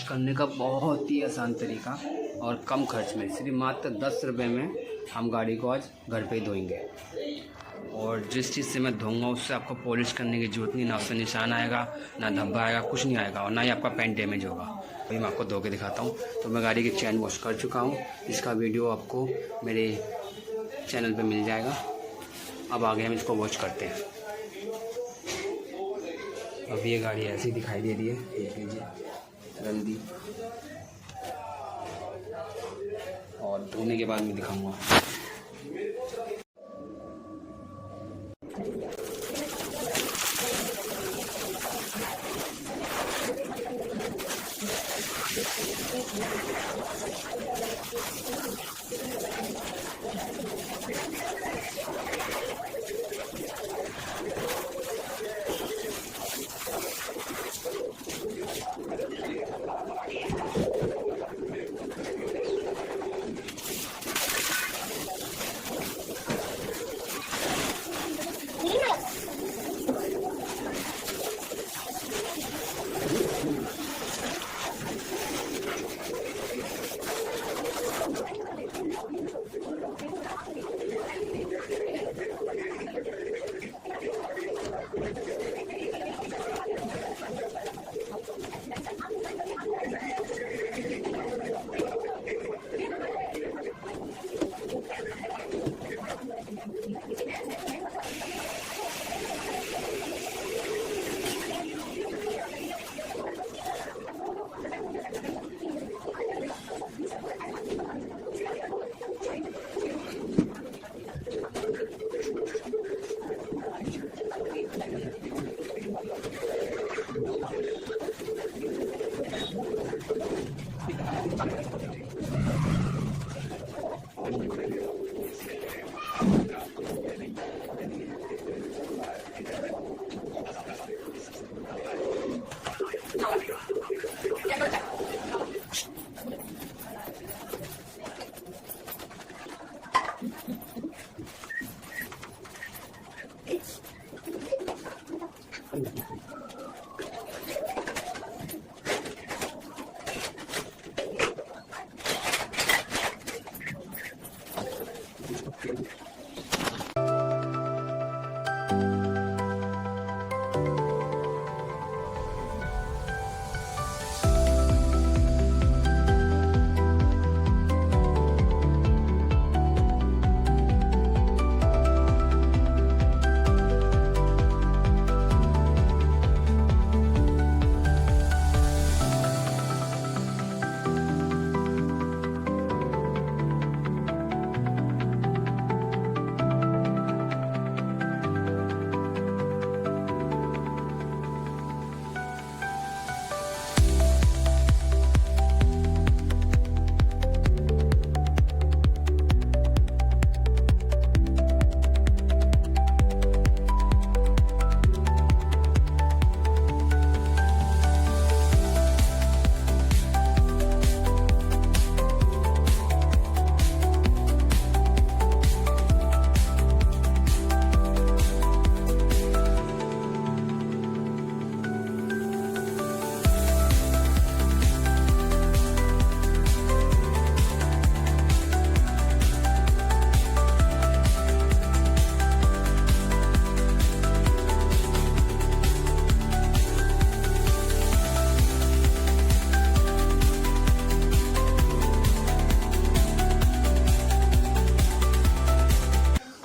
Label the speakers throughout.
Speaker 1: करने का बहुत ही आसान तरीका और कम खर्च में, सिर्फ मात्र 10 रुपये में हम गाड़ी को आज घर पे ही धोएंगे। और जिस चीज़ से मैं धोऊंगा उससे आपको पॉलिश करने की ज़रूरत नहीं, ना उससे निशान आएगा, ना धब्बा आएगा, कुछ नहीं आएगा, और ना ही आपका पेंट डैमेज होगा। अभी मैं आपको धो के दिखाता हूँ। तो मैं गाड़ी की चैन वॉश कर चुका हूँ, इसका वीडियो आपको मेरे चैनल पे मिल जाएगा। अब आगे हम इसको वॉश करते हैं। अब ये गाड़ी ऐसी दिखाई दे रही है, देख लीजिए, गंदी, और धोने के बाद मैं दिखाऊंगा।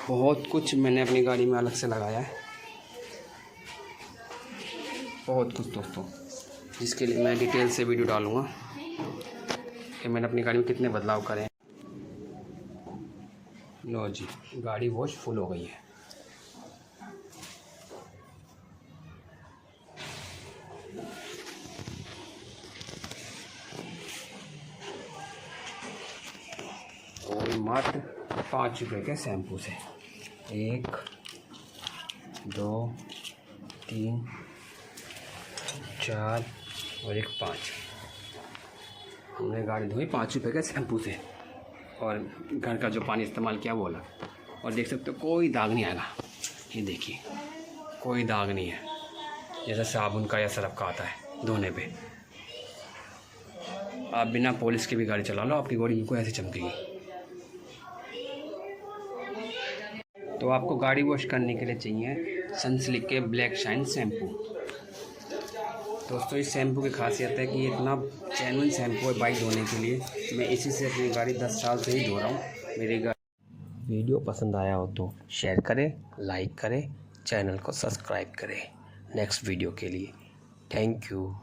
Speaker 1: बहुत कुछ मैंने अपनी गाड़ी में अलग से लगाया है, बहुत कुछ दोस्तों, जिसके लिए मैं डिटेल से वीडियो डालूँगा कि मैंने अपनी गाड़ी में कितने बदलाव करे हैं। लो जी, गाड़ी वॉश फुल हो गई है। और मात्र 5 रुपये के शैम्पू से 1 2 3 4 और 1 5 हमने गाड़ी धोई 5 रुपये के शैम्पू से, और घर का जो पानी इस्तेमाल किया वो अलग। और देख सकते हो कोई दाग नहीं आएगा, ये देखिए कोई दाग नहीं है, जैसा साबुन का या सरफ का आता है धोने पे। आप बिना पॉलिश के भी गाड़ी चला लो, आपकी गाड़ी बिल्कुल ऐसे चमकेगी। तो आपको गाड़ी वॉश करने के लिए चाहिए सनसिल्क के ब्लैक शाइन शैम्पू। दोस्तों इस शैम्पू की खासियत है कि ये इतना जेन्युइन शैम्पू है बाइक धोने के लिए। मैं इसी से अपनी गाड़ी 10 साल से ही धो रहा हूँ। मेरी गाड़ी वीडियो पसंद आया हो तो शेयर करें, लाइक करें, चैनल को सब्सक्राइब करें नेक्स्ट वीडियो के लिए। Thank you.